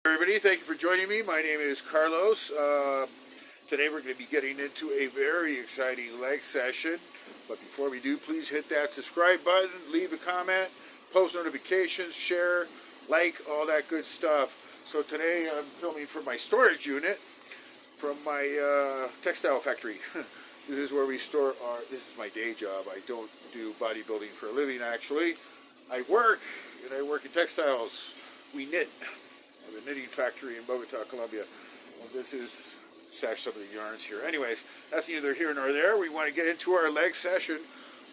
Everybody, thank you for joining me. My name is Carlos. Today we're going to be getting into a very exciting leg session. But before we do, please hit that subscribe button, leave a comment, post notifications, share, like, all that good stuff. So today I'm filming from my storage unit from my textile factory. This is where we store this is my day job. I don't do bodybuilding for a living actually. I work in textiles. We knit. The knitting factory in Bogota, Colombia. Well, this is stash some of the yarns here. Anyways, that's neither here nor there. We want to get into our leg session,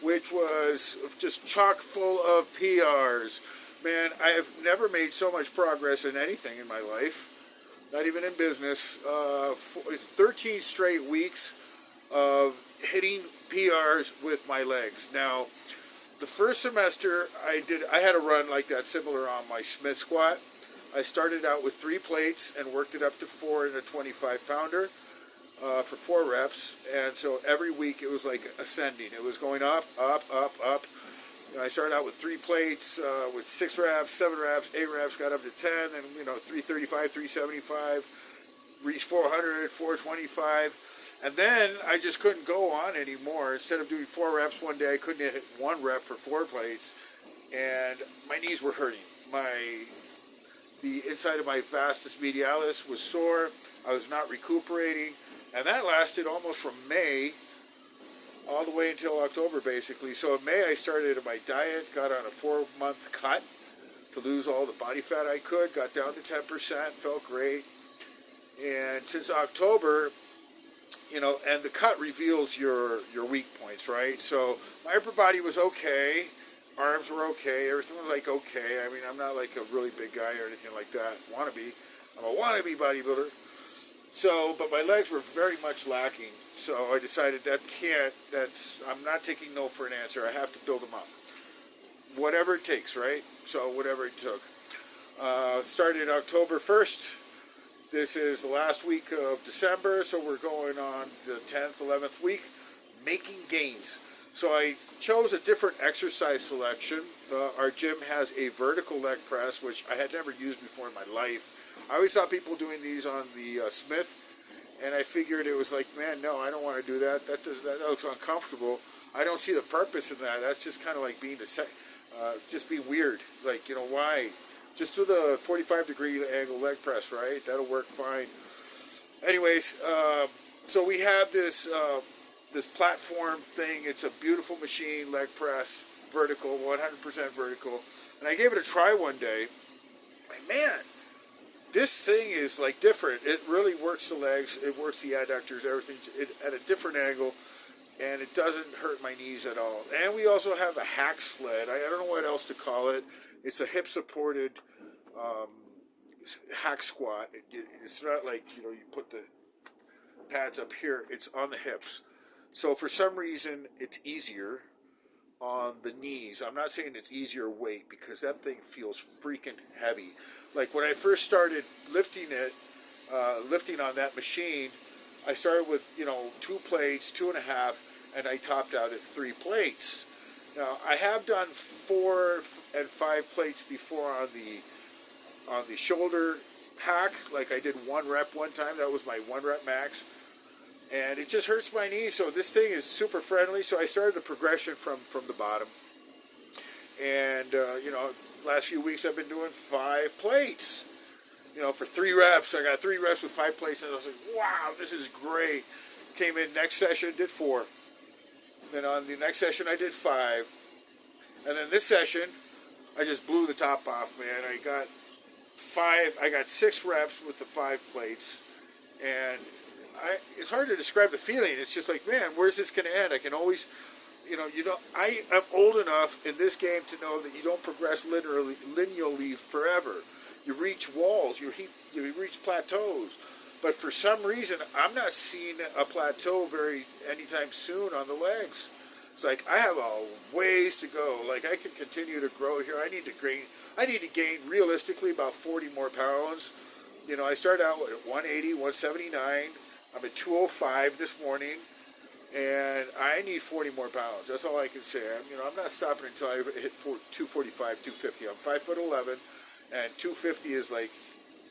which was just chock full of PRs. Man, I have never made so much progress in anything in my life, not even in business. 13 straight weeks of hitting PRs with my legs. Now, the first semester I had a run like that similar on my Smith squat. I started out with 3 plates and worked it up to 4 in a 25-pounder for 4 reps. And so every week it was like ascending. It was going up, up, up, up. You know, I started out with 3 plates with 6 reps, 7 reps, 8 reps, got up to 10, and 335, 375, reached 400, 425. And then I just couldn't go on anymore. Instead of doing 4 reps one day, I couldn't hit 1 rep for 4 plates, and my knees were hurting. The inside of my vastus medialis was sore. I was not recuperating, and that lasted almost from May all the way until October, basically. So in May, I started my diet, got on a 4-month cut to lose all the body fat I could, got down to 10%, felt great. And since October, and the cut reveals your weak points, right? So my upper body was okay. Arms were okay. Everything was like okay. I mean, I'm not like a really big guy or anything like that. Wannabe. I'm a wannabe bodybuilder. So, but my legs were very much lacking. So I decided I'm not taking no for an answer. I have to build them up. Whatever it takes, right? So whatever it took. Started October 1st. This is the last week of December. So we're going on the 10th, 11th week, making gains. So I chose a different exercise selection. Our gym has a vertical leg press, which I had never used before in my life. I always saw people doing these on the Smith, and I figured it was like, man, no, I don't want to do that. That looks uncomfortable. I don't see the purpose in that. That's just kind of like being just being weird. Like, why? Just do the 45-degree angle leg press, right? That'll work fine. Anyways, so we have this platform thing. It's a beautiful machine, leg press, vertical, 100% vertical. And I gave it a try one day. And man, this thing is like different. It really works the legs, it works the adductors, everything at a different angle, and it doesn't hurt my knees at all. And we also have a hack sled. I don't know what else to call it. It's a hip-supported hack squat. It's not like, you put the pads up here. It's on the hips. So for some reason, it's easier on the knees. I'm not saying it's easier weight, because that thing feels freaking heavy. Like when I first started lifting on that machine, I started with 2 plates, 2.5, and I topped out at 3 plates. Now I have done 4 and 5 plates before on the shoulder hack. Like I did 1 rep one time. That was my 1 rep max. And it just hurts my knees, so this thing is super friendly. So I started the progression from the bottom. And, last few weeks I've been doing 5 plates. For 3 reps. I got 3 reps with 5 plates, and I was like, wow, this is great. Came in next session, did 4. Then on the next session I did 5. And then this session, I just blew the top off, man. I got 6 reps with the 5 plates. And it's hard to describe the feeling. It's just like, man, where's this going to end? I can always, I am old enough in this game to know that you don't progress lineally forever. You reach walls, you reach plateaus. But for some reason, I'm not seeing a plateau anytime soon on the legs. It's like I have a ways to go. Like I can continue to grow here. I need to gain realistically about 40 more pounds. I started out at 180, 179. I'm at 205 this morning, and I need 40 more pounds. That's all I can say. I'm not stopping until I hit 245, 250. I'm 5'11", and 250 is like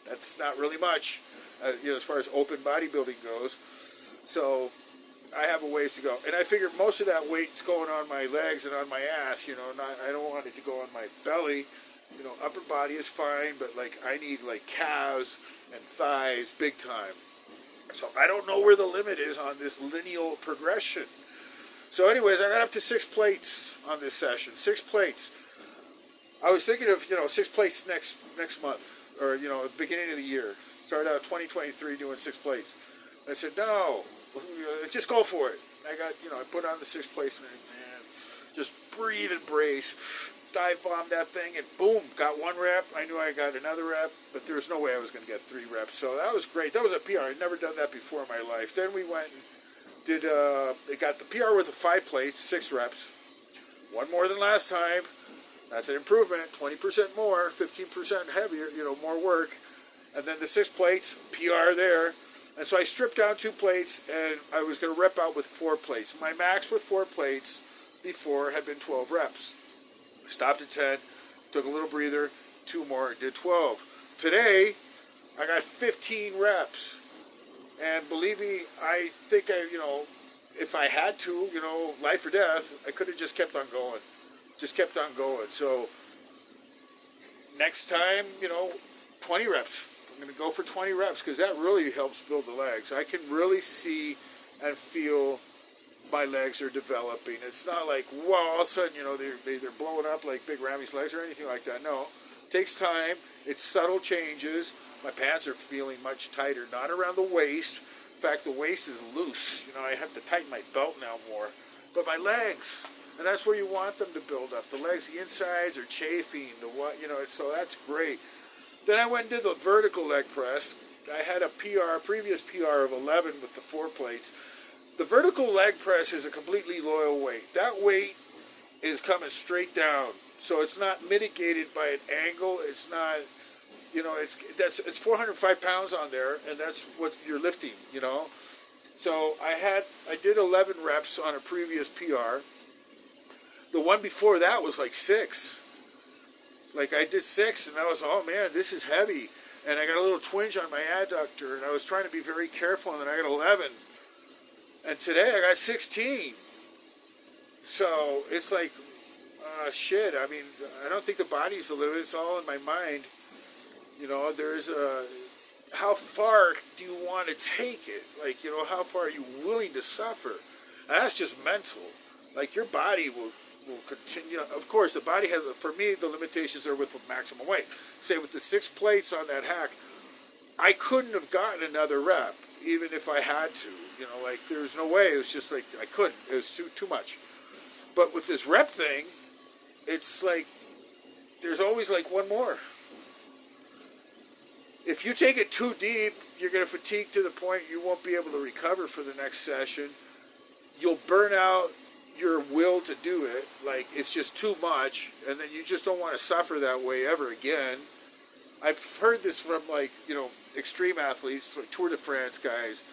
That's not really much, as far as open bodybuilding goes. So I have a ways to go. And I figure most of that weight's going on my legs and on my ass, I don't want it to go on my belly. Upper body is fine, but I need calves and thighs big time. So I don't know where the limit is on this lineal progression. So anyways, I got up to 6 plates on this session. 6 plates. I was thinking of, 6 plates next month, or, beginning of the year. Started out 2023 doing 6 plates. I said, no, let's just go for it. I got, I put on the 6 plates and just breathe and brace. Dive bombed that thing and boom, got 1 rep. I knew I got another rep, but there was no way I was going to get 3 reps. So that was great. That was a PR. I'd never done that before in my life. Then we went and did, they got the PR with the 5 plates, 6 reps. 1 more than last time. That's an improvement. 20% more, 15% heavier, more work. And then the 6 plates, PR there. And so I stripped down 2 plates and I was going to rep out with 4 plates. My max with 4 plates before had been 12 reps. Stopped at 10, took a little breather, 2 more, did 12. Today, I got 15 reps. And believe me, I think if I had to, life or death, I could have just kept on going. Just kept on going. So, next time, 20 reps. I'm going to go for 20 reps because that really helps build the legs. I can really see and feel my legs are developing. It's not like, wow, all of a sudden, they're blowing up like Big Rammy's legs or anything like that. No, it takes time. It's subtle changes. My pants are feeling much tighter, not around the waist. In fact, the waist is loose. I have to tighten my belt now more. But my legs, and that's where you want them to build up. The legs, the insides are chafing. So that's great. Then I went and did the vertical leg press. I had a previous PR of 11 with the 4 plates. The vertical leg press is a completely loyal weight. That weight is coming straight down. So it's not mitigated by an angle. It's not, it's 405 pounds on there, and that's what you're lifting, So I did 11 reps on a previous PR. The one before that was 6. I did 6, and I was, oh man, this is heavy. And I got a little twinge on my adductor, and I was trying to be very careful, and then I got 11. And today I got 16. So it's shit. I mean, I don't think the body's the limit. It's all in my mind. There's how far do you want to take it? How far are you willing to suffer? And that's just mental. Your body will continue. Of course, the body has, for me, the limitations are with maximum weight. Say with the 6 plates on that hack, I couldn't have gotten another rep, even if I had to. There's no way. It was just I couldn't. It was too much. But with this rep thing, it's there's always 1 more. If you take it too deep, you're going to fatigue to the point you won't be able to recover for the next session. You'll burn out your will to do it. It's just too much, and then you just don't want to suffer that way ever again. I've heard this from extreme athletes, Tour de France guys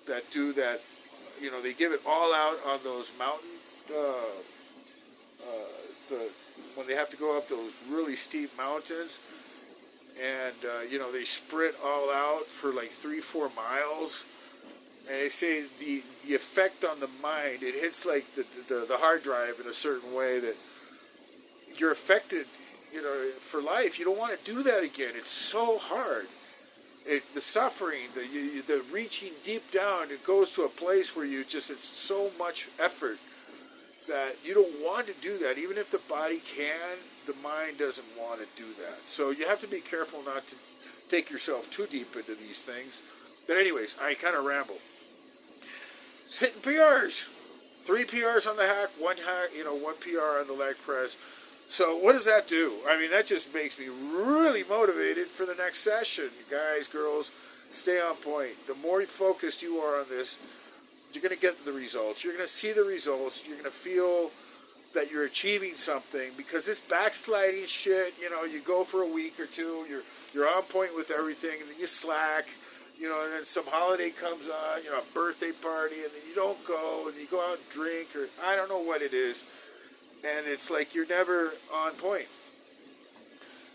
that do that. They give it all out on those mountain, when they have to go up those really steep mountains, and they sprint all out for 3-4 miles. And they say the effect on the mind, it hits the hard drive in a certain way that you're affected, for life. You don't want to do that again. It's so hard. The suffering, the reaching deep down, it goes to a place where it's so much effort that you don't want to do that. Even if the body can, the mind doesn't want to do that. So you have to be careful not to take yourself too deep into these things. But anyways, I kind of ramble. Hitting PRs. 3 PRs on the hack, 1 PR on the leg press. So what does that do? I mean, that just makes me really motivated for the next session. Guys, girls, stay on point. The more focused you are on this, you're going to get the results. You're going to see the results. You're going to feel that you're achieving something, because this backsliding shit, you go for a week or 2, you're on point with everything, and then you slack. And then some holiday comes on, a birthday party, and then you don't go, and you go out and drink, or I don't know what it is. And it's you're never on point.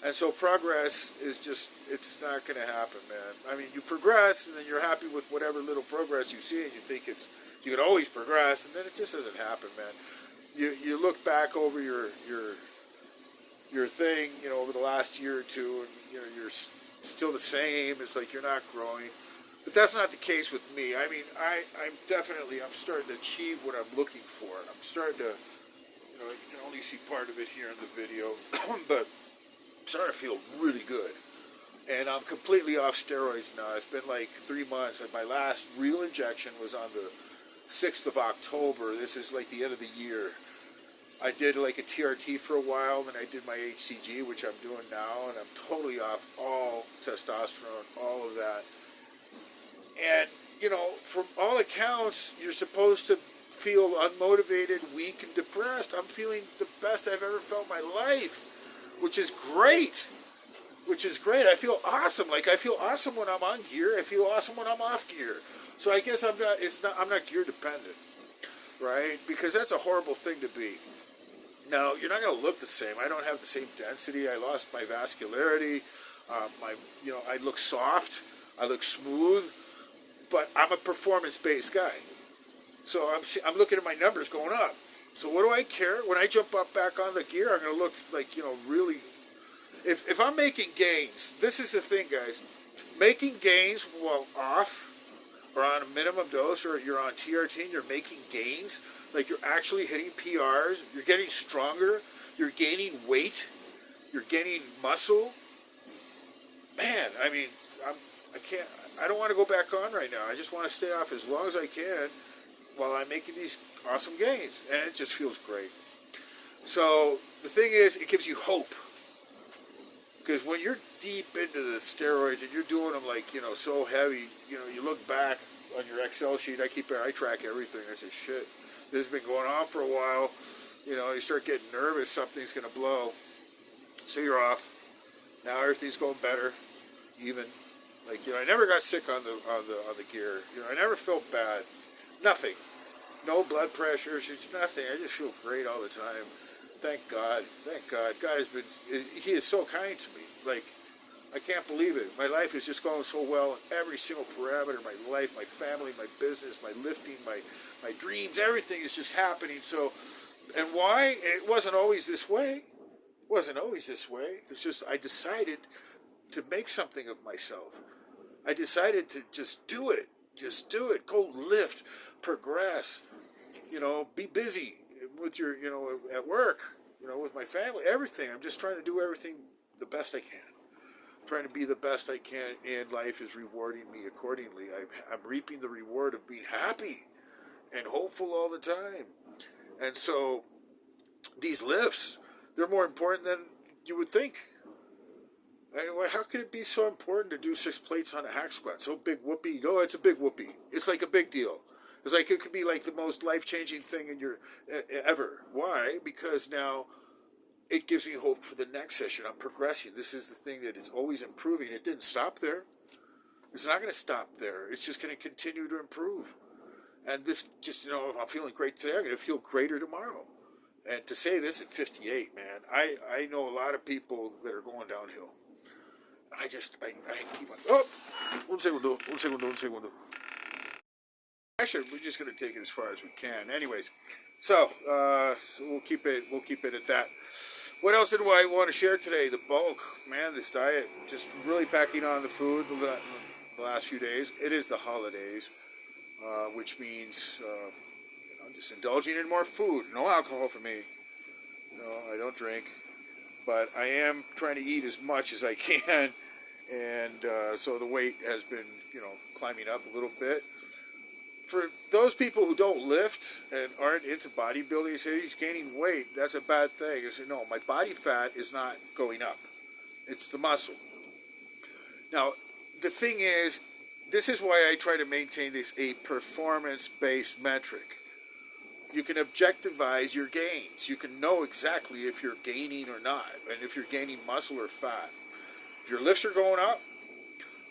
And so progress is just, it's not going to happen, man. I mean, you progress, and then you're happy with whatever little progress you see, and you think you can always progress, and then it just doesn't happen, man. You look back over your thing, over the last year or two, and you're still the same. It's like you're not growing. But that's not the case with me. I mean, I'm starting to achieve what I'm looking for. I'm starting to, you can only see part of it here in the video, but I'm starting to feel really good. And I'm completely off steroids now. It's been like 3 months, and my last real injection was on the 6th of October. This is like the end of the year. I did like a TRT for a while, then I did my HCG, which I'm doing now, and I'm totally off all testosterone, all of that. And, from all accounts, you're supposed to feel unmotivated, weak, and depressed. I'm feeling the best I've ever felt in my life, which is great. I feel awesome. Like, I feel awesome when I'm on gear. I feel awesome when I'm off gear. So I guess I'm not gear dependent, right? Because that's a horrible thing to be. Now, you're not going to look the same. I don't have the same density. I lost my vascularity. I look soft. I look smooth. But I'm a performance-based guy. So I'm looking at my numbers going up. So what do I care? When I jump up back on the gear, I'm going to look like, really... If I'm making gains, this is the thing, guys. Making gains while off or on a minimum dose, or you're on TRT and you're making gains, like you're actually hitting PRs, you're getting stronger, you're gaining weight, you're gaining muscle. Man, I mean, I don't want to go back on right now. I just want to stay off as long as I can while I'm making these awesome gains, and it just feels great. So the thing is, it gives you hope. Because when you're deep into the steroids and you're doing them like, so heavy, you look back on your Excel sheet, I track everything. I say, shit, this has been going on for a while. You start getting nervous, something's going to blow. So you're off. Now everything's going better, even. Like, I never got sick on the gear. I never felt bad. Nothing. No blood pressure, it's nothing. I just feel great all the time. Thank God. Thank God. God he is so kind to me. Like, I can't believe it. My life is just going so well in every single parameter. My life, my family, my business, my lifting, my dreams, everything is just happening. So, and why? It wasn't always this way. It wasn't always this way. It's just I decided to make something of myself. I decided to just do it. Just do it. Go lift. Progress. Be busy with your, at work, with my family, everything. I'm just trying to do everything the best I can. I'm trying to be the best I can, and life is rewarding me accordingly. I'm reaping the reward of being happy and hopeful all the time. And so these lifts, they're more important than you would think. Anyway, how could it be so important to do 6 plates on a hack squat? So big whoopee. No, it's a big whoopee. It's like a big deal. It's like it could be like the most life-changing thing in your ever. Why? Because now it gives me hope for the next session. I'm progressing. This is the thing that is always improving. It didn't stop there. It's not going to stop there. It's just going to continue to improve. And this just, if I'm feeling great today, I'm going to feel greater tomorrow. And to say this at 58, man, I know a lot of people that are going downhill. I keep on. Oh, un segundo. Actually, we're just going to take it as far as we can. Anyways, so we'll keep it at that. What else did I want to share today? The bulk, man. This diet, just really packing on the food the last few days. It is the holidays, which means just indulging in more food. No alcohol for me. No, I don't drink, but I am trying to eat as much as I can, and so the weight has been, climbing up a little bit. For those people who don't lift and aren't into bodybuilding, say he's gaining weight, that's a bad thing. I say, no, my body fat is not going up. It's the muscle. Now, the thing is, this is why I try to maintain this a performance-based metric. You can objectivize your gains. You can know exactly if you're gaining or not, and if you're gaining muscle or fat. If your lifts are going up,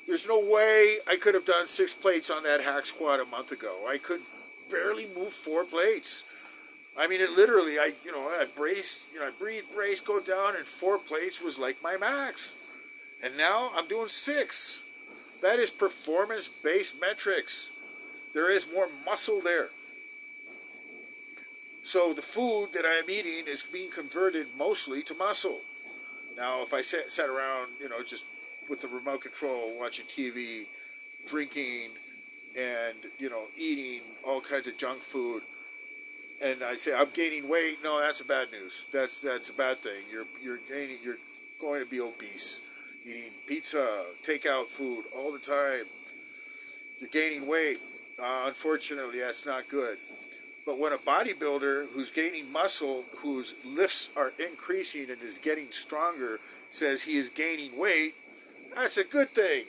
there's no way I could have done 6 plates on that hack squat a month ago. I could barely move 4 plates. I mean, it literally, I braced, I breathe, brace, go down, and 4 plates was like my max. And now I'm doing 6. That is performance-based metrics. There is more muscle there. So the food that I'm eating is being converted mostly to muscle. Now, if I sat around, just with the remote control, watching TV, drinking, and, eating all kinds of junk food, and I say I'm gaining weight, no, that's a bad news. That's a bad thing. You're going to be obese. Eating pizza, takeout food all the time. You're gaining weight. Unfortunately, that's not good. But when a bodybuilder who's gaining muscle, whose lifts are increasing and is getting stronger, says he is gaining weight, that's a good thing.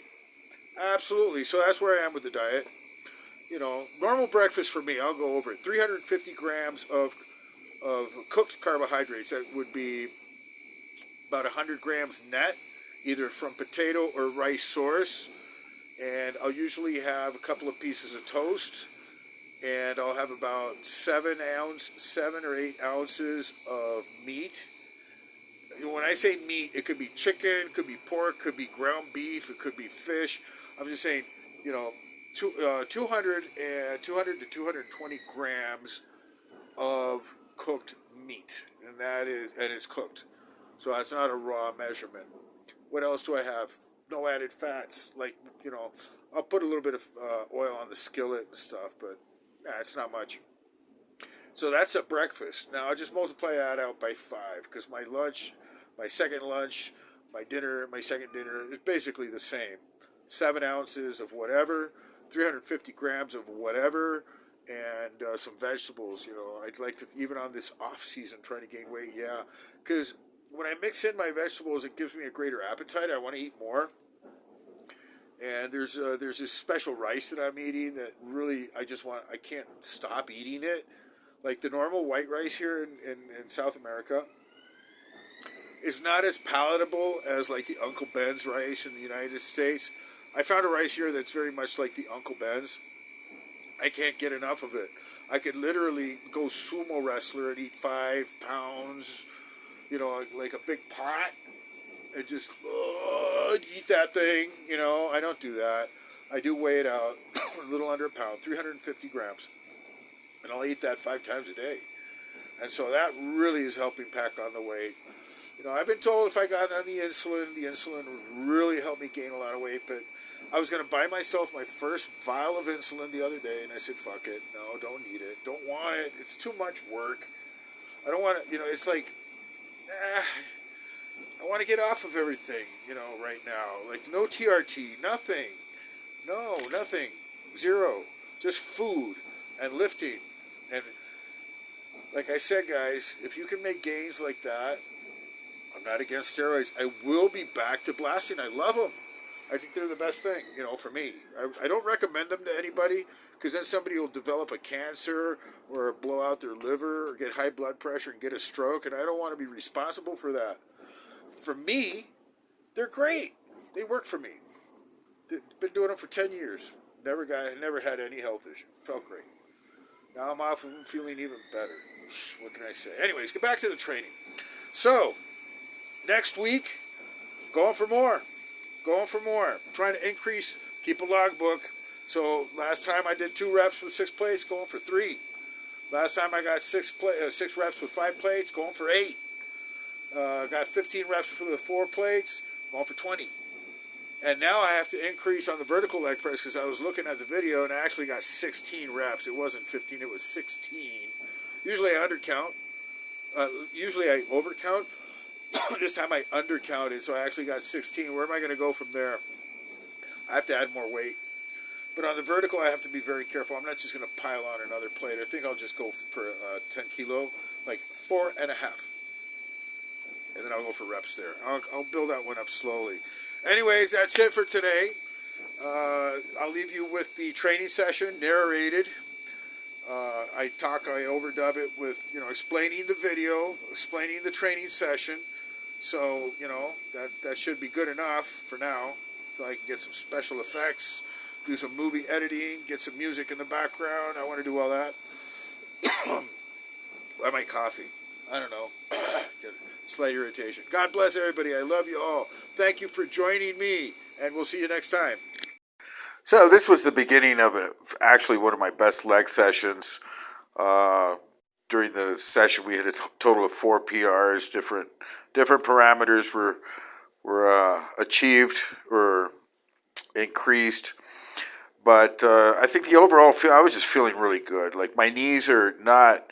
Absolutely. So that's where I am with the diet. Normal breakfast for me, I'll go over it. 350 grams of cooked carbohydrates. That would be about 100 grams net, either from potato or rice source. And I'll usually have a couple of pieces of toast. And I'll have about 7 or 8 ounces of meat. When I say meat, it could be chicken, could be pork, could be ground beef, it could be fish. I'm just saying, 200 to 220 grams of cooked meat, and it's cooked. So that's not a raw measurement. What else do I have? No added fats. I'll put a little bit of oil on the skillet and stuff, but it's not much. So that's a breakfast. Now I just multiply that out by 5 because my lunch, my second lunch, my dinner, my second dinner is basically the same. 7 ounces of whatever, 350 grams of whatever, and some vegetables. I'd like to, even on this off season, trying to gain weight. Yeah, because when I mix in my vegetables, it gives me a greater appetite. I want to eat more. And there's this special rice that I'm eating that really I can't stop eating it. Like the normal white rice here in South America is not as palatable as like the Uncle Ben's rice in the United States. I found a rice here that's very much like the Uncle Ben's. I can't get enough of it. I could literally go sumo wrestler and eat 5 pounds, like a big pot, and just eat that thing. I don't do that. I do weigh it out, a little under a pound, 350 grams. And I'll eat that 5 times a day. And so that really is helping pack on the weight. I've been told if I got on the insulin would really help me gain a lot of weight, but I was going to buy myself my first vial of insulin the other day, and I said, fuck it. No, don't need it. Don't want it. It's too much work. I don't want to, it's like, I want to get off of everything, right now. Like, no TRT, nothing. No, nothing. 0. Just food and lifting. And like I said, guys, if you can make gains like that, I'm not against steroids. I will be back to blasting. I love them. I think they're the best thing, for me. I don't recommend them to anybody because then somebody will develop a cancer or blow out their liver or get high blood pressure and get a stroke, and I don't want to be responsible for that. For me, they're great. They work for me. Been doing them for 10 years. Never had any health issue. Felt great. Now I'm off of them feeling even better. What can I say? Anyways, get back to the training. So, next week, going for more. Trying to increase, keep a logbook. So last time I did 2 reps with 6 plates, going for 3. Last time I got 6 reps with 5 plates, going for 8. Got 15 reps with 4 plates, going for 20. And now I have to increase on the vertical leg press because I was looking at the video and I actually got 16 reps. It wasn't 15, it was 16. Usually I undercount. Usually I overcount. This time I undercounted, so I actually got 16. Where am I going to go from there? I have to add more weight. But on the vertical, I have to be very careful. I'm not just going to pile on another plate. I think I'll just go for 10 kilo, like 4.5. And then I'll go for reps there. I'll build that one up slowly. Anyways, that's it for today. I'll leave you with the training session, narrated. I overdub it with, explaining the video, explaining the training session. So, that should be good enough for now. So I can get some special effects, do some movie editing, get some music in the background. I want to do all that. I might coffee. I don't know. Slight irritation. God bless everybody. I love you all. Thank you for joining me, and we'll see you next time. So this was the beginning of actually one of my best leg sessions. Uh, During the session, we had a total of 4 PRs. Different parameters were achieved or increased. But I think the overall feel, I was just feeling really good. Like my knees are not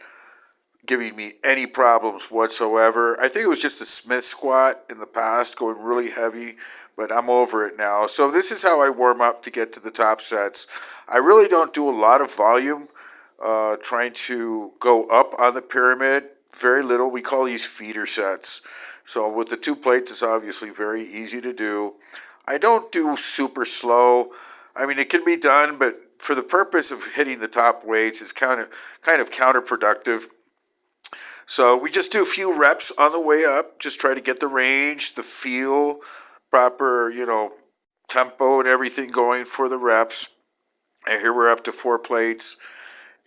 giving me any problems whatsoever. I think it was just a Smith squat in the past, going really heavy, but I'm over it now. So this is how I warm up to get to the top sets. I really don't do a lot of volume, trying to go up on the pyramid. Very little. We call these feeder sets. So with the 2 plates, it's obviously very easy to do. I don't do super slow. I mean, it can be done, but for the purpose of hitting the top weights, it's kind of counterproductive. So we just do a few reps on the way up, just try to get the range, the feel, proper, tempo and everything going for the reps. And here we're up to 4 plates.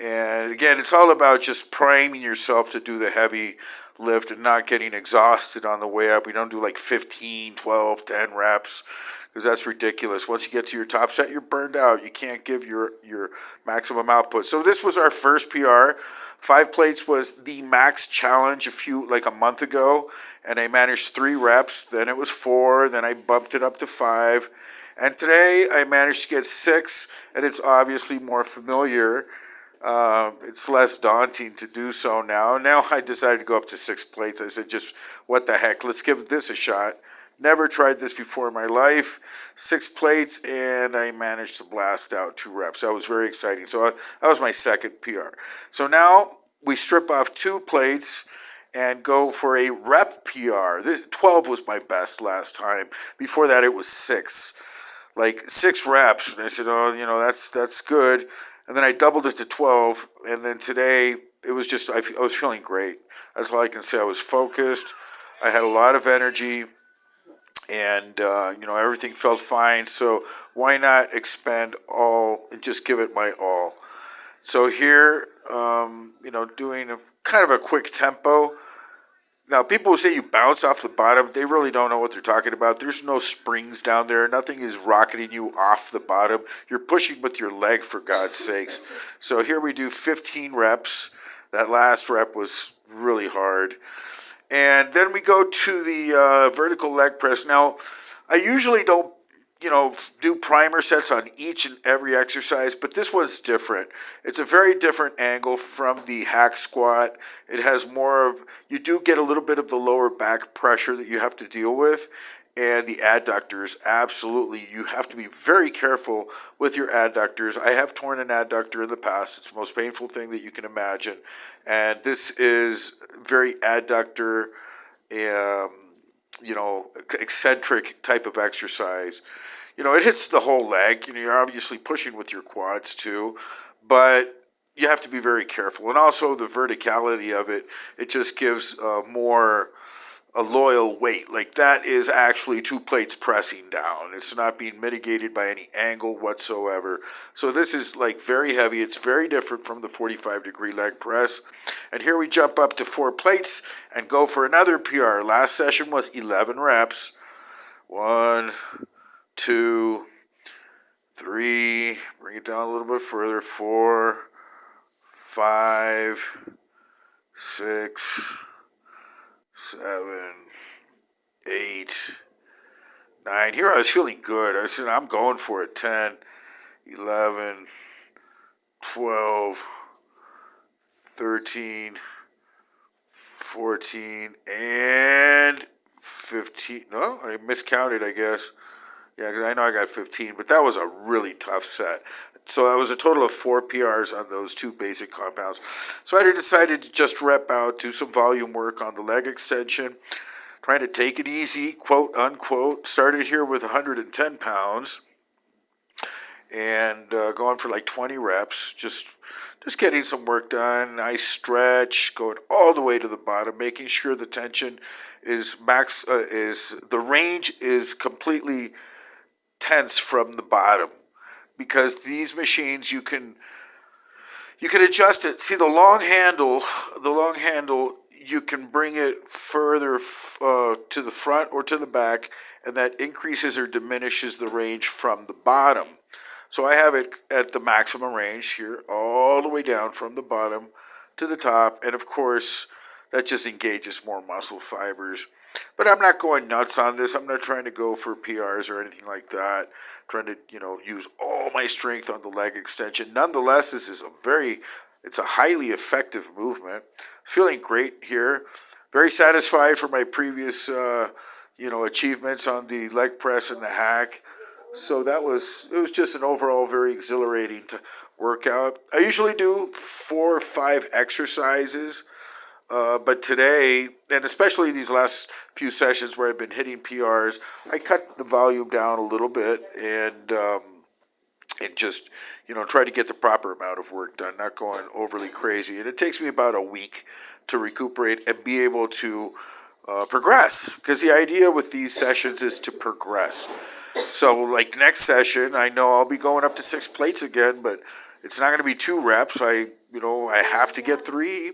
And again, it's all about just priming yourself to do the heavy lift and not getting exhausted on the way up. We don't do like 15, 12, 10 reps because that's ridiculous. Once you get to your top set, you're burned out. You can't give your maximum output. So this was our first PR. 5 plates was the max challenge a month ago, and I managed 3 reps. Then it was 4. Then I bumped it up to 5. And today I managed to get 6, and it's obviously more familiar. It's less daunting to do so now. Now I decided to go up to 6 plates. I said, just what the heck, let's give this a shot. Never tried this before in my life. 6 plates, and I managed to blast out 2 reps. That was very exciting. So that was my second PR. So now we strip off 2 plates and go for a rep PR. 12 was my best last time. Before that, it was 6. Like 6 reps. And I said, oh, that's good. And then I doubled it to 12. And then today, it was just, I was feeling great. That's all I can say. I was focused. I had a lot of energy. And, everything felt fine. So why not expend all and just give it my all? So here, doing kind of a quick tempo. Now, people who say you bounce off the bottom, they really don't know what they're talking about. There's no springs down there. Nothing is rocketing you off the bottom. You're pushing with your leg, for God's sakes. So here we do 15 reps. That last rep was really hard. And then we go to the vertical leg press. Now, I usually don't, do primer sets on each and every exercise, but this one's different. It's a very different angle from the hack squat. It has more of, you do get a little bit of the lower back pressure that you have to deal with, and the adductors, absolutely. You have to be very careful with your adductors. I have torn an adductor in the past. It's the most painful thing that you can imagine, and this is very adductor, eccentric type of exercise. It hits the whole leg. You're obviously pushing with your quads too, but you have to be very careful. And also the verticality of it, it just gives more a loyal weight. Like that is actually 2 plates pressing down. It's not being mitigated by any angle whatsoever. So this is like very heavy. It's very different from the 45-degree leg press. And here we jump up to 4 plates and go for another PR. Last session was 11 reps. 1, 2, 3, bring it down a little bit further, 4, 5, 6, 7, 8, 9. Here I was feeling good. I said, I'm going for it. 10, 11, 12, 13, 14, and 15. No, I miscounted, I guess. Yeah, because I know I got 15, but that was a really tough set. So that was a total of 4 PRs on those 2 basic compounds. So I decided to just rep out, do some volume work on the leg extension, trying to take it easy, quote unquote. Started here with 110 pounds and going for like 20 reps, just getting some work done. Nice stretch, going all the way to the bottom, making sure the tension is max, is the range is completely tense from the bottom, because these machines you can You can adjust it. See the long handle, you can bring it further to the front or to the back, and that increases or diminishes the range from the bottom. So I have it at the maximum range here, all the way down from the bottom to the top, and of course, that just engages more muscle fibers. But I'm not going nuts on this. I'm not trying to go for PRs or anything like that. I'm trying to, use all my strength on the leg extension. Nonetheless, this is it's a highly effective movement. Feeling great here. Very satisfied for my previous, achievements on the leg press and the hack. So it was just an overall very exhilarating workout. I usually do 4 or 5 exercises. But today, and especially these last few sessions where I've been hitting PRs, I cut the volume down a little bit and just, try to get the proper amount of work done, not going overly crazy. And it takes me about a week to recuperate and be able to progress, because the idea with these sessions is to progress. So like next session, I know I'll be going up to 6 plates again, but it's not going to be 2 reps. I have to get 3.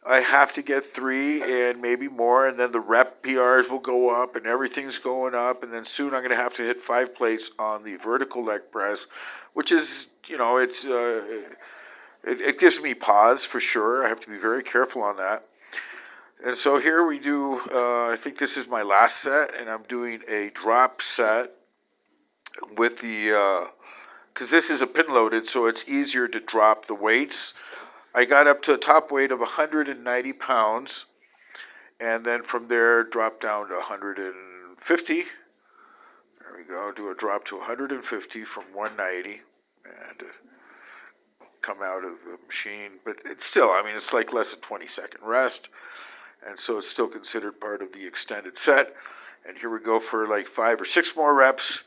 I have to get 3 and maybe more, and then the rep PRs will go up and everything's going up, and then soon I'm going to have to hit 5 plates on the vertical leg press, which is, it gives me pause for sure. I have to be very careful on that. And so here we do, I think this is my last set, and I'm doing a drop set with the, because this is a pin loaded, so it's easier to drop the weights. I got up to a top weight of 190 pounds, and then from there dropped down to 150. There we go. Do a drop to 150 from 190, and come out of the machine. But it's still, it's like less than 20-second rest, and so it's still considered part of the extended set. And here we go for like 5 or 6 more reps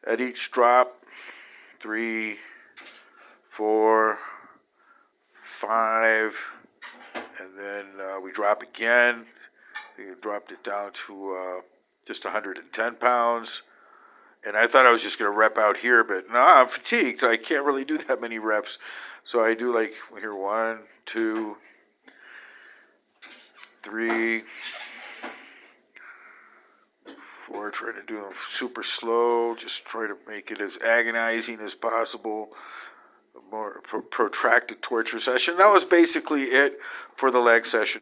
at each drop. 3, 4, 5, and then we drop again. We dropped it down to just 110 pounds. And I thought I was just going to rep out here, but no, I'm fatigued. I can't really do that many reps. So I do like here 1, 2, 3, 4. Try to do them super slow. Just try to make it as agonizing as possible. A more protracted torture session. That was basically it for the leg session.